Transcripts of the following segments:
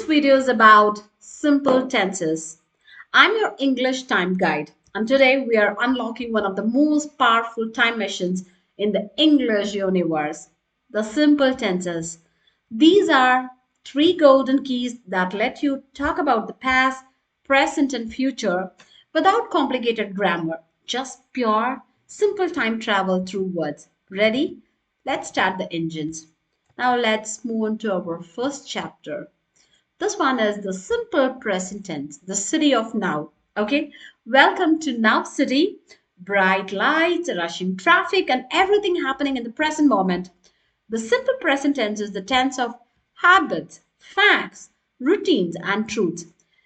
This video is about simple tenses. I'm your English time guide, and today we are unlocking one of the most powerful time machines in the English universe, the simple tenses. These are three golden keys that let you talk about the past, present, and future without complicated grammar, just pure, simple time travel through words. Ready? Let's start the engines. Now let's move on to our first chapter. This one is the simple present tense, the city of now. Okay, welcome to Now City. Bright lights, rushing traffic, and everything happening in the present moment. The simple present tense is the tense of habits, facts, routines, and truths.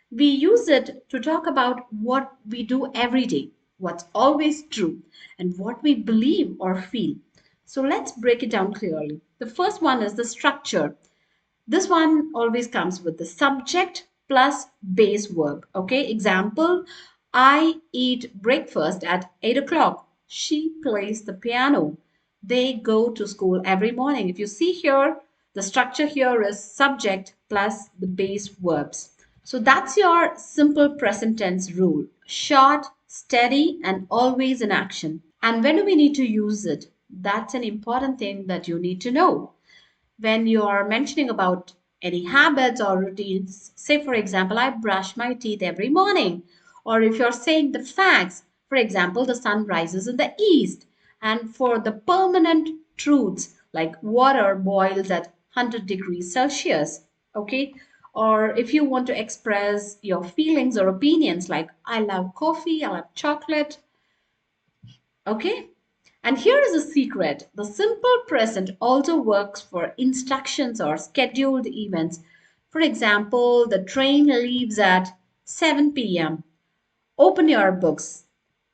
We use it to talk about what we do every day, what's always true, and what we believe or feel. So let's break it down clearly. The first one is the structure. This one always comes with the subject plus base verb. Okay, example, I eat breakfast at 8 o'clock. She plays the piano. They go to school every morning. If you see here, the structure here is subject plus the base verbs. So that's your simple present tense rule. Short, steady, and always in action. And when do we need to use it? That's an important thing that you need to know when you're mentioning about any habits or routines. Say, for example, I brush my teeth every morning. Or if you're saying the facts, for example, the sun rises in the east. And for the permanent truths, like water boils at 100 degrees Celsius. Okay. Or if you want to express your feelings or opinions, like I love coffee, I love chocolate. Okay. And here is a secret. The simple present also works for instructions or scheduled events. For example, the train leaves at 7 p.m. Open your books.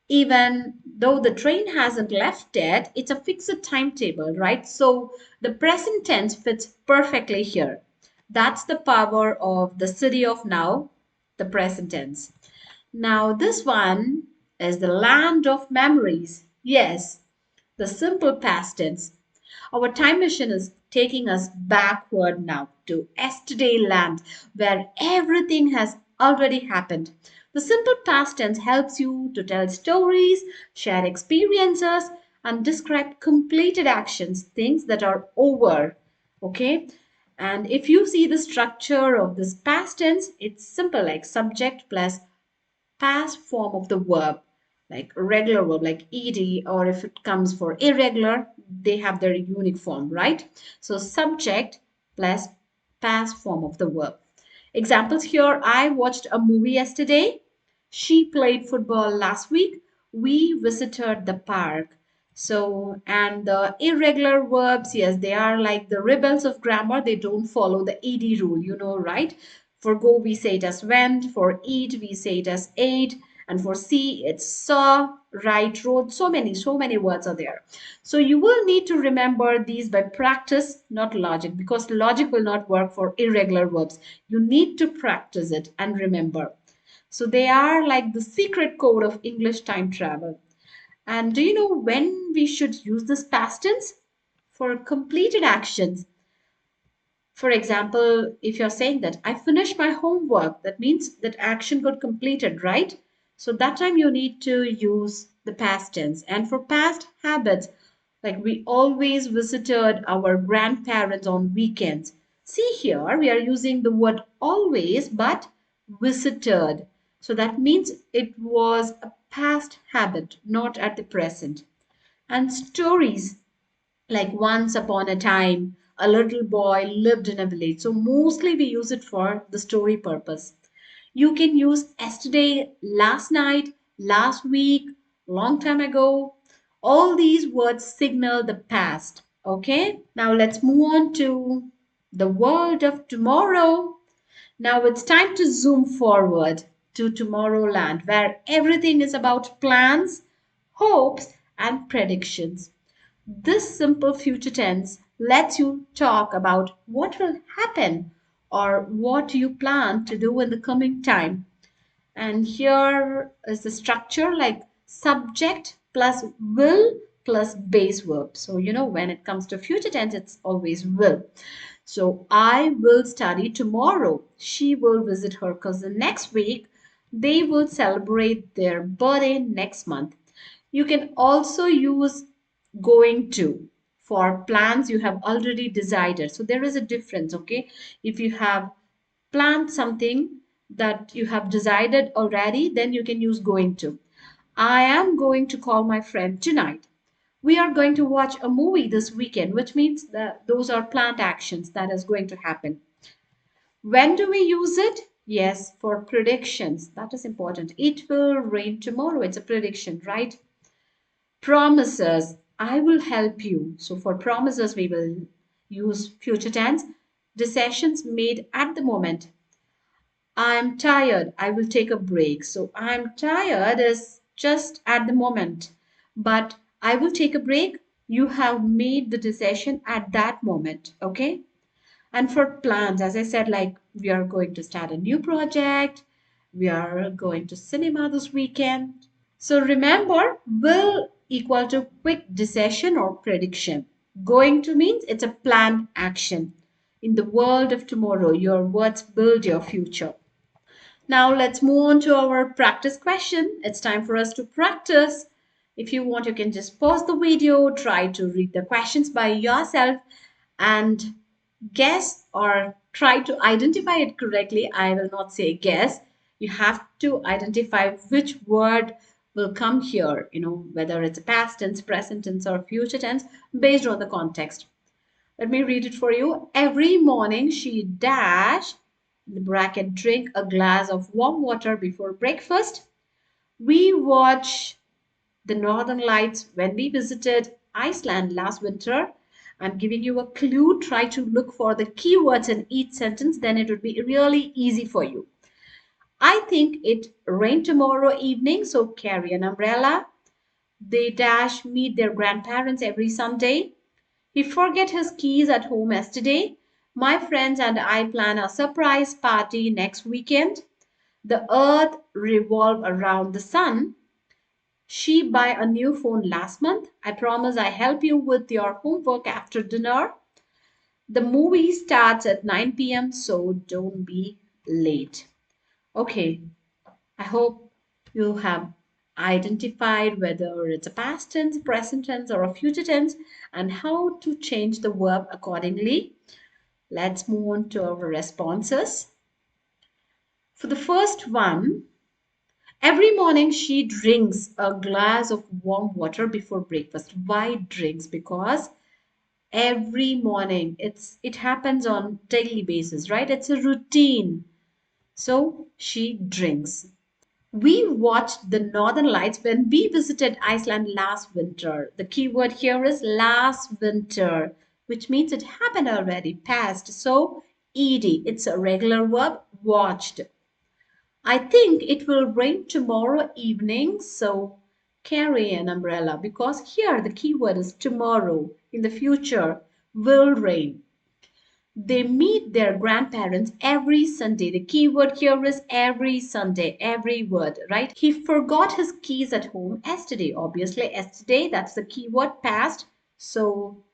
Even though the train hasn't left yet, it's a fixed timetable, right? So the present tense fits perfectly here. That's the power of the city of now, the present tense. Now, this one is the land of memories. Yes, the simple past tense. Our time machine is taking us backward now to yesterday land where everything has already happened. The simple past tense helps you to tell stories, share experiences, and describe completed actions, things that are over. Okay? And if you see the structure of this past tense, it's simple like subject plus past form of the verb, like regular verb like ed, or if it comes for irregular, they have their unique form, right? So subject plus past form of the verb. Examples here, I watched a movie yesterday. She played football last week. We visited the park. So, and the irregular verbs, yes, they are like the rebels of grammar. They don't follow the ed rule, you know, right? For go, we say it as went. For eat, we say it as ate. And for see, it's saw, write, wrote. So many words are there. So you will need to remember these by practice, not logic, because logic will not work for irregular verbs. You need to practice it and remember. So they are like the secret code of English time travel. And do you know when we should use this past tense? For completed actions. For example, if you're saying that I finished my homework, that means that action got completed, right? So that time you need to use the past tense. And for past habits, like we always visited our grandparents on weekends. See here, we are using the word always, but visited. So that means it was a past habit, not at the present. And stories, like once upon a time, a little boy lived in a village. So mostly we use it for the story purpose. You can use yesterday, last night, last week, long time ago. All these words signal the past. Okay, now let's move on to the world of tomorrow. Now it's time to zoom forward to Tomorrowland, where everything is about plans, hopes, and predictions. This simple future tense lets you talk about what will happen or what you plan to do in the coming time. And here is the structure like subject plus will plus base verb. So, you know, when it comes to future tense, it's always will. So I will study tomorrow. She will visit her cousin next week. They will celebrate their birthday next month. You can also use going to for plans you have already decided. So there is a difference, okay? If you have planned something that you have decided already, then you can use going to. I am going to call my friend tonight. We are going to watch a movie this weekend, which means that those are planned actions that is going to happen. When do we use it? Yes, for predictions. That is important. It will rain tomorrow. It's a prediction, right? Promises. I will help you. So for promises, we will use future tense. Decisions made at the moment. I'm tired. I will take a break. So I'm tired is just at the moment. But I will take a break. You have made the decision at that moment. Okay. And for plans, as I said, like we are going to start a new project. We are going to cinema this weekend. So remember, will equal to quick decision or prediction. Going to means it's a planned action. In the world of tomorrow, your words build your future. Now let's move on to our practice question. It's time for us to practice. If you want, you can just pause the video, try to read the questions by yourself and guess or try to identify it correctly. I will not say guess. You have to identify which word will come here, whether it's a past tense, present tense, or future tense based on the context. Let me read it for you. Every morning she dash, in the bracket, drink a glass of warm water before breakfast. We watch the northern lights when we visited Iceland last winter. I'm giving you a clue. Try to look for the keywords in each sentence, then it would be really easy for you. I think it rained tomorrow evening, so carry an umbrella. They dash meet their grandparents every Sunday. He forget his keys at home yesterday. My friends and I plan a surprise party next weekend. The earth revolve around the sun. She buy a new phone last month. I promise I help you with your homework after dinner. The movie starts at 9 p.m., so don't be late. Okay, I hope you have identified whether it's a past tense, present tense, or a future tense and how to change the verb accordingly. Let's move on to our responses. For the first one, every morning she drinks a glass of warm water before breakfast. Why drinks? Because every morning it happens on daily basis, right? It's a routine. So she drinks. We watched the northern lights when we visited Iceland last winter. The key word here is last winter, which means it happened already, past. So ed, it's a regular verb, watched. I think it will rain tomorrow evening, so carry an umbrella because here the keyword is tomorrow. In the future, will rain. They meet their grandparents every Sunday. The keyword here is every Sunday, every word, right? He forgot his keys at home yesterday. Obviously, yesterday, that's the keyword past. So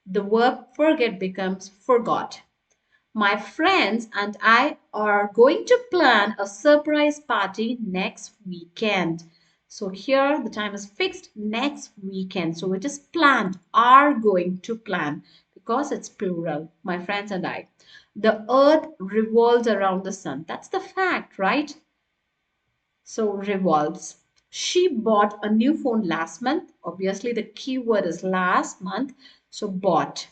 the verb forget becomes forgot. My friends and I are going to plan a surprise party next weekend. So here the time is fixed next weekend. So it is planned, are going to plan because it's plural. My friends and I. The earth revolves around the sun. That's the fact, right? So revolves. She bought a new phone last month. Obviously, the keyword is last month. So bought,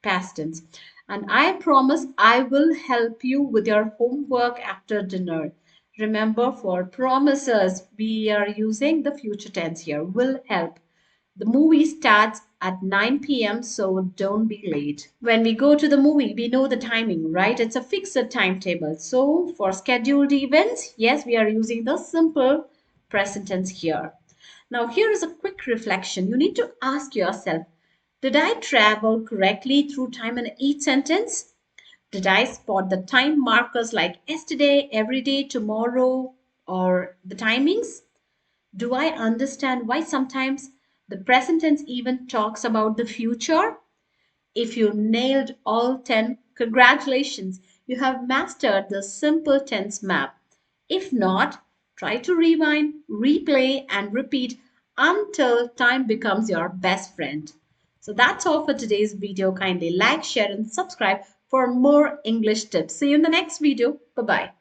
past tense. And I promise I will help you with your homework after dinner. Remember, for promises, we are using the future tense here. Will help. The movie starts at 9 p.m., so don't be late. When we go to the movie, we know the timing, right? It's a fixed timetable. So for scheduled events, yes, we are using the simple present tense here. Now, here is a quick reflection. You need to ask yourself, did I travel correctly through time in each sentence? Did I spot the time markers like yesterday, every day, tomorrow, or the timings? Do I understand why sometimes the present tense even talks about the future? If you nailed all 10, Congratulations, you have mastered the simple tense map. If not, try to rewind, replay, and repeat until time becomes your best friend. So that's all for today's video. Kindly like, share, and subscribe for more English tips. See you in the next video. Bye bye.